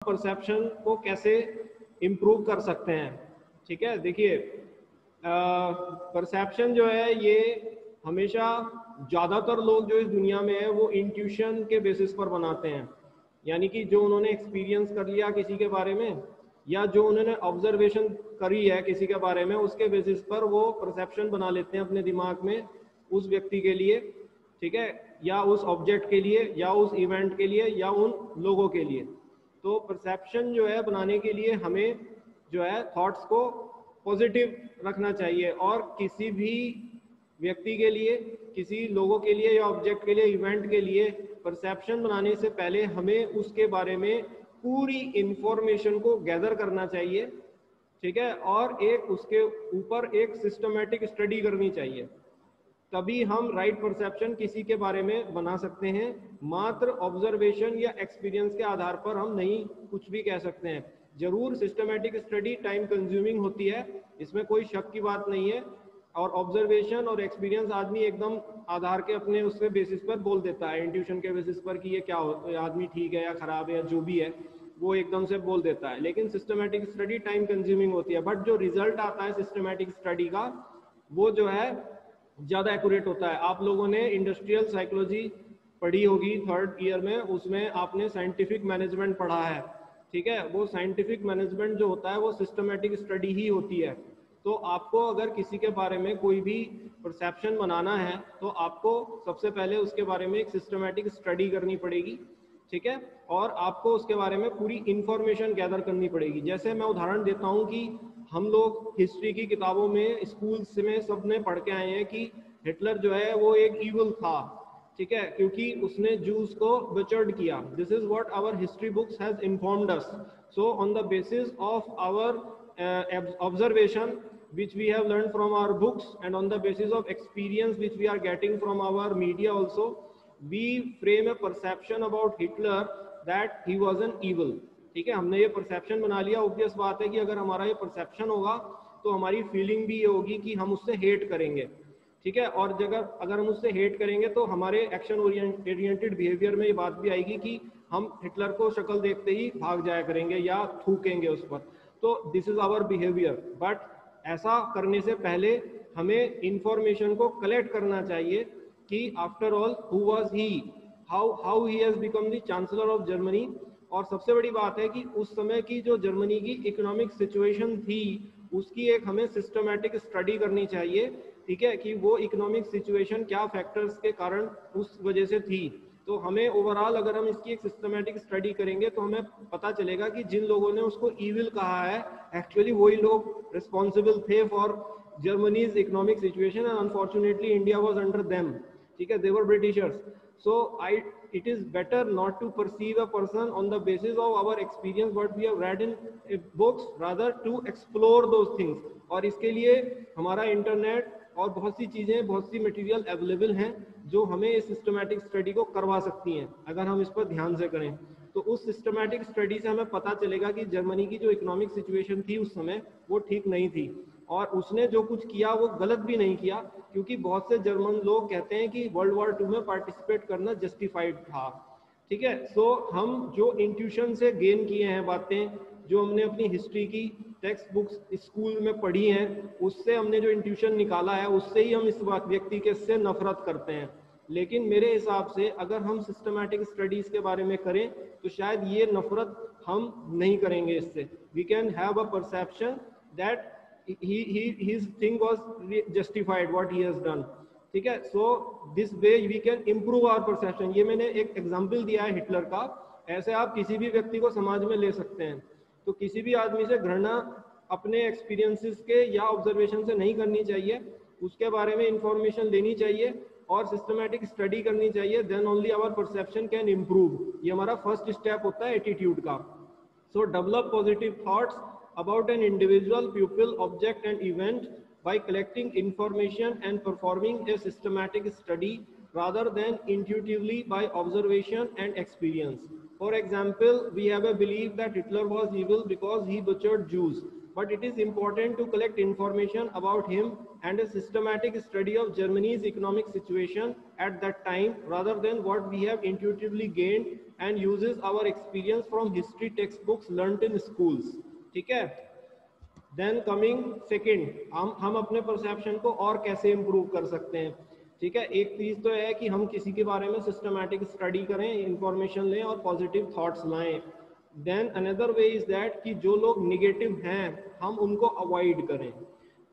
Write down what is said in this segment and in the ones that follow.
Perception को कैसे improve कर सकते हैं। ठीक है, देखिए परसेप्शन जो है ये हमेशा ज़्यादातर लोग जो इस दुनिया में है वो इंट्यूशन के बेसिस पर बनाते हैं, यानी कि जो उन्होंने एक्सपीरियंस कर लिया किसी के बारे में या जो उन्होंने ऑब्जर्वेशन करी है किसी के बारे में, उसके बेसिस पर वो परसेप्शन बना लेते हैं अपने दिमाग में उस व्यक्ति के लिए, ठीक है, या उस ऑब्जेक्ट के लिए या उस इवेंट के लिए या उन लोगों के लिए। तो परसेप्शन जो है बनाने के लिए हमें जो है थॉट्स को पॉजिटिव रखना चाहिए, और किसी भी व्यक्ति के लिए, किसी लोगों के लिए या ऑब्जेक्ट के लिए, इवेंट के लिए परसेप्शन बनाने से पहले हमें उसके बारे में पूरी इंफॉर्मेशन को गैदर करना चाहिए, ठीक है, और एक उसके ऊपर एक सिस्टमेटिक स्टडी करनी चाहिए, तभी हम राइट परसेप्शन किसी के बारे में बना सकते हैं। मात्र ऑब्जर्वेशन या एक्सपीरियंस के आधार पर हम नहीं कुछ भी कह सकते हैं। जरूर सिस्टमेटिक स्टडी टाइम कंज्यूमिंग होती है, इसमें कोई शक की बात नहीं है, और ऑब्जर्वेशन और एक्सपीरियंस आदमी एकदम आधार के अपने उसके बेसिस पर बोल देता है, इंट्यूशन के बेसिस पर कि ये क्या हो, आदमी ठीक है या खराब है या जो भी है वो एकदम से बोल देता है। लेकिन सिस्टमेटिक स्टडी टाइम कंज्यूमिंग होती है, बट जो रिजल्ट आता है सिस्टमेटिक स्टडी का वो जो है ज़्यादा एक्यूरेट होता है। आप लोगों ने इंडस्ट्रियल साइकोलॉजी पढ़ी होगी 3rd ईयर में, उसमें आपने साइंटिफिक मैनेजमेंट पढ़ा है, ठीक है, वो साइंटिफिक मैनेजमेंट जो होता है वो सिस्टमेटिक स्टडी ही होती है। तो आपको अगर किसी के बारे में कोई भी परसेप्शन बनाना है तो आपको सबसे पहले उसके बारे में एक सिस्टमेटिक स्टडी करनी पड़ेगी, ठीक है, और आपको उसके बारे में पूरी इंफॉर्मेशन गैदर करनी पड़ेगी। जैसे मैं उदाहरण देता हूँ कि हम लोग हिस्ट्री की किताबों में, स्कूल्स में सब ने पढ़ के आए हैं कि हिटलर जो है वो एक ईवल था, ठीक है, क्योंकि उसने जूस को बचर्ड किया। This is what our history books has informed us. So on the basis of our observation which we have learned from our books and on the basis of experience which we are getting from our media also, we frame a perception about Hitler that he was an evil। ठीक है, हमने ये perception बना लिया। Obvious बात है कि अगर हमारा ये परसेप्शन होगा तो हमारी फीलिंग भी ये होगी कि हम उससे हेट करेंगे, ठीक है, और अगर हम उससे हेट करेंगे तो हमारे एक्शन ओरिएंटेड बिहेवियर में ये बात भी आएगी कि हम हिटलर को शक्ल देखते ही भाग जाया करेंगे या थूकेंगे उस पर। तो this is our behaviour. But ऐसा करने से पहले हमें इंफॉर्मेशन को कलेक्ट करना चाहिए कि after all who was he, how he has become the chancellor of Germany. और सबसे बड़ी बात है कि उस समय की जो जर्मनी की इकोनॉमिक सिचुएशन थी उसकी एक हमें सिस्टमेटिक स्टडी करनी चाहिए, ठीक है, कि वो इकोनॉमिक सिचुएशन क्या फैक्टर्स के कारण उस वजह से थी। तो हमें ओवरऑल अगर हम इसकी एक सिस्टमेटिक स्टडी करेंगे तो हमें पता चलेगा कि जिन लोगों ने उसको ईविल कहा है एक्चुअली वही लोग रिस्पॉन्सिबल थे for Germany's economic situation, and unfortunately India was under them, ठीक है, दे वर Britishers. So it is better not to perceive a person on the basis of our experience what we have read in books, rather to explore those things। और इसके लिए हमारा internet और बहुत सी चीज़ें, बहुत सी मटेरियल अवेलेबल हैं जो हमें इस सिस्टमेटिक स्टडी को करवा सकती हैं अगर हम इस पर ध्यान से करें। तो उस सिस्टमेटिक स्टडी से हमें पता चलेगा कि जर्मनी की जो इकोनॉमिक सिचुएशन थी उस समय वो ठीक नहीं थी, और उसने जो कुछ किया वो गलत भी नहीं किया, क्योंकि बहुत से जर्मन लोग कहते हैं कि वर्ल्ड वॉर 2 में पार्टिसिपेट करना जस्टिफाइड था, ठीक है। सो हम जो इंट्यूशन से गेन किए हैं बातें, जो हमने अपनी हिस्ट्री की टेक्स्ट बुक्स स्कूल में पढ़ी हैं, उससे हमने जो इंट्यूशन निकाला है उससे ही हम इस व्यक्ति के से नफरत करते हैं। लेकिन मेरे हिसाब से अगर हम सिस्टमैटिक स्टडीज के बारे में करें तो शायद ये नफरत हम नहीं करेंगे इससे। We can have a perception that his thing was justified what he has done, ठीक है। So this way we can improve our perception. ये मैंने एक एग्जाम्पल दिया है हिटलर का, ऐसे आप किसी भी व्यक्ति को समाज में ले सकते हैं। तो किसी भी आदमी से घृणा अपने एक्सपीरियंसेस के या ऑब्जर्वेशन से नहीं करनी चाहिए, उसके बारे में इंफॉर्मेशन लेनी चाहिए और सिस्टमैटिक स्टडी करनी चाहिए, then only our perception can improve. ये हमारा फर्स्ट स्टेप होता है एटीट्यूड का। So develop positive thoughts about an individual, pupil, object and event by collecting information and performing a systematic study rather than intuitively by observation and experience. For example, we have a belief that Hitler was evil because he butchered Jews, but it is important to collect information about him and a systematic study of Germany's economic situation at that time rather than what we have intuitively gained and uses our experience from history text books learned in schools. ठीक है, then coming second, हम अपने perception को और कैसे improve कर सकते हैं। ठीक है, एक चीज़ तो है कि हम किसी के बारे में सिस्टमैटिक स्टडी करें, इंफॉर्मेशन लें और पॉजिटिव थॉट्स लाएं। Then another way is that कि जो लोग निगेटिव हैं हम उनको अवॉइड करें।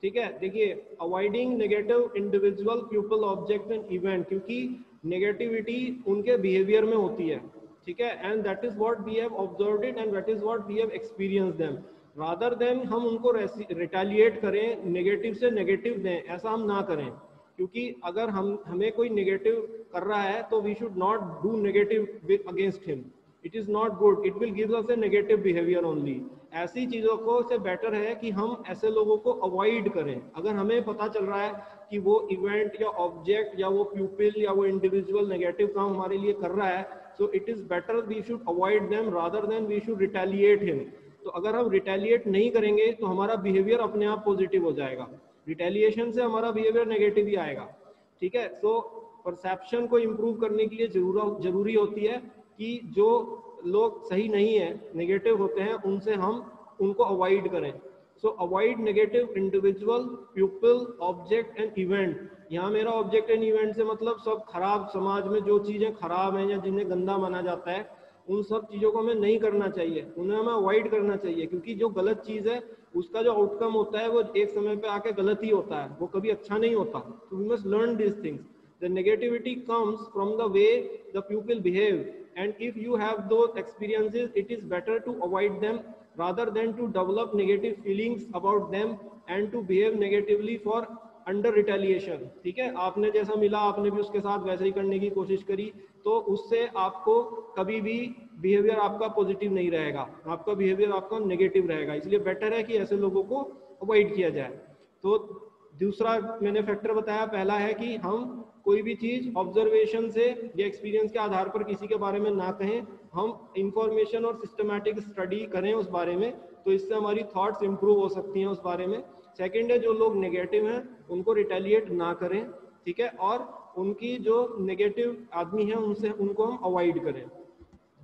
ठीक है, देखिए, avoiding negative individual, people, object and event, क्योंकि नेगेटिविटी उनके बिहेवियर में होती है। ठीक है, and that is what we have observed it and that is what we have experienced them. Rather than हम उनको रिटेलिएट करें, नेगेटिव से नेगेटिव दें, ऐसा हम ना करें। क्योंकि अगर हमें कोई नेगेटिव कर रहा है तो we should not do negative against him, it is not good, it will give us a negative behaviour only. ऐसी चीज़ों को से बेटर है कि हम ऐसे लोगों को अवॉइड करें। अगर हमें पता चल रहा है कि वो इवेंट या ऑब्जेक्ट या वो प्यूपिल या वो इंडिविजुअल नेगेटिव काम हमारे लिए कर रहा है, so it is better we should avoid them rather than we should retaliate him. तो अगर हम रिटेलिएट नहीं करेंगे तो हमारा बिहेवियर अपने आप पॉजिटिव हो जाएगा, रिटेलिएशन से हमारा बिहेवियर नेगेटिव ही आएगा। ठीक है, सो परसेप्शन को इम्प्रूव करने के लिए जरूरी होती है कि जो लोग सही नहीं है, नेगेटिव होते हैं, उनसे हम उनको अवॉइड करें। सो avoid negative individual, people, object and event. यहाँ मेरा ऑब्जेक्ट एंड इवेंट से मतलब सब खराब, समाज में जो चीज़ें खराब हैं या जिन्हें गंदा माना जाता है, उन सब चीज़ों को हमें नहीं करना चाहिए, उन्हें हमें अवॉइड करना चाहिए। क्योंकि जो गलत चीज़ है उसका जो आउटकम होता है वो एक समय पे आके गलत ही होता है, वो कभी अच्छा नहीं होता। तो we must learn this things. The negativity comes from the way the people behave, and if you have those experiences, it is better to avoid them rather than to develop negative feelings about them and to behave negatively for under retaliation। ठीक है, आपने जैसा मिला आपने भी उसके साथ वैसे ही करने की कोशिश करी, तो उससे आपको कभी भी बिहेवियर आपका पॉजिटिव नहीं रहेगा, आपका बिहेवियर आपका नेगेटिव रहेगा। इसलिए बेटर है कि ऐसे लोगों को अवॉइड किया जाए। तो दूसरा मैंने फैक्टर बताया, पहला है कि हम कोई भी चीज़ ऑब्जर्वेशन से या एक्सपीरियंस के आधार पर किसी के बारे में ना कहें, हम इंफॉर्मेशन और सिस्टमैटिक स्टडी करें उस बारे में, तो इससे हमारी थॉट्स इंप्रूव हो सकती हैं उस बारे में। सेकंड है, जो लोग नेगेटिव हैं उनको रिटेलिएट ना करें। ठीक है, और उनकी जो नेगेटिव आदमी है उनको हम अवॉइड करें।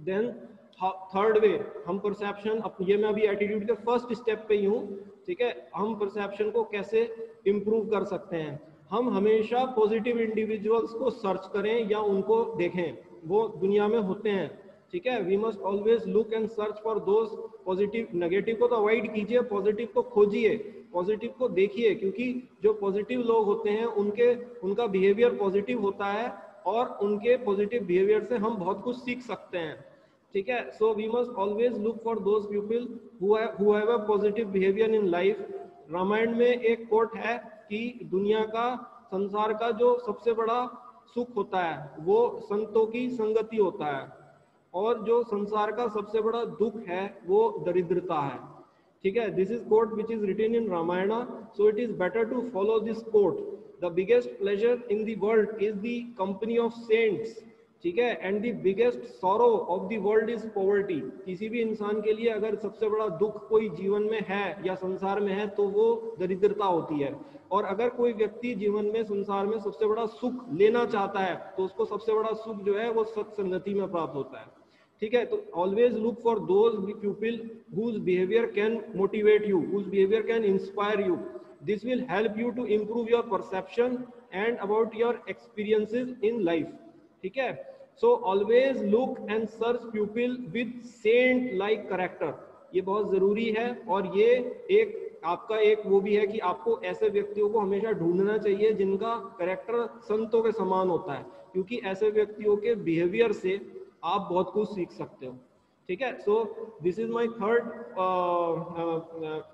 देन थर्ड वे, हम परसेप्शन, ये मैं अभी एटीट्यूड के फर्स्ट स्टेप पे ही हूँ। ठीक है, हम परसेप्शन को कैसे इम्प्रूव कर सकते हैं। हम हमेशा पॉजिटिव इंडिविजुअल्स को सर्च करें या उनको देखें, वो दुनिया में होते हैं। ठीक है, we must always look and search for those positive. Negative को तो अवॉइड कीजिए, पॉजिटिव को खोजिए, पॉजिटिव को देखिए, क्योंकि जो पॉजिटिव लोग होते हैं उनका बिहेवियर पॉजिटिव होता है और उनके पॉजिटिव बिहेवियर से हम बहुत कुछ सीख सकते हैं। ठीक है, so we must always look for those people who have a positive behaviour in life. Ramayana में एक कोट है कि दुनिया का, संसार का जो सबसे बड़ा सुख होता है वो संतों की संगति होता है, और जो संसार का सबसे बड़ा दुख है वो दरिद्रता है। ठीक है, this is quote which is written in Ramayana, so it is better to follow this quote. The biggest pleasure in the world is the company of saints. ठीक है, and the biggest sorrow of the world is poverty. किसी भी इंसान के लिए अगर सबसे बड़ा दुख कोई जीवन में है या संसार में है तो वो दरिद्रता होती है। और अगर कोई व्यक्ति जीवन में, संसार में सबसे बड़ा सुख लेना चाहता है तो उसको सबसे बड़ा सुख जो है वो सत्संगति में प्राप्त होता है। ठीक है, तो always look for those people whose behaviour can motivate you, whose behaviour can inspire you. This will help you to improve your perception and about your experiences in life. ठीक है, so always look and search people with saint like character. ये बहुत जरूरी है, और ये एक आपका एक वो भी है कि आपको ऐसे व्यक्तियों को हमेशा ढूंढना चाहिए जिनका कैरेक्टर संतों के समान होता है, क्योंकि ऐसे व्यक्तियों के बिहेवियर से आप बहुत कुछ सीख सकते हो। ठीक है, so this is my third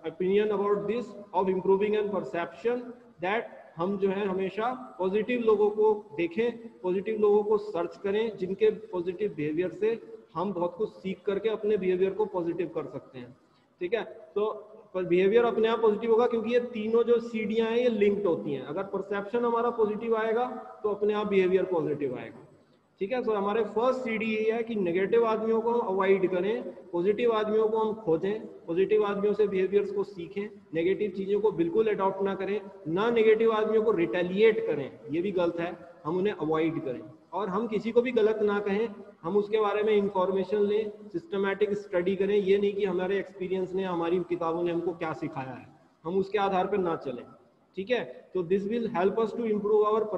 opinion about this of improving and perception, that हम जो है हमेशा पॉजिटिव लोगों को देखें, पॉजिटिव लोगों को सर्च करें, जिनके पॉजिटिव बिहेवियर से हम बहुत कुछ सीख करके अपने बिहेवियर को पॉजिटिव कर सकते हैं। ठीक है, तो पर बिहेवियर अपने आप पॉजिटिव होगा, क्योंकि ये तीनों जो सीढ़ियां हैं ये लिंक्ड होती हैं। अगर परसेप्शन हमारा पॉजिटिव आएगा तो अपने आप बिहेवियर पॉजिटिव आएगा। ठीक है, तो हमारे फर्स्ट सीढ़ी ये है कि नेगेटिव आदमियों को हम अवॉइड करें, पॉजिटिव आदमियों को हम खोजें, पॉजिटिव आदमियों से बिहेवियर्स को सीखें, नेगेटिव चीज़ों को बिल्कुल अडॉप्ट ना करें, ना नेगेटिव आदमियों को रिटेलिएट करें, ये भी गलत है, हम उन्हें अवॉइड करें। और हम किसी को भी गलत ना कहें, हम उसके बारे में इंफॉर्मेशन लें, सिस्टमैटिक स्टडी करें। ये नहीं कि हमारे एक्सपीरियंस ने, हमारी किताबों ने हमको क्या सिखाया है, हम उसके आधार पर ना चलें। ठीक है, तो this will help us to improve our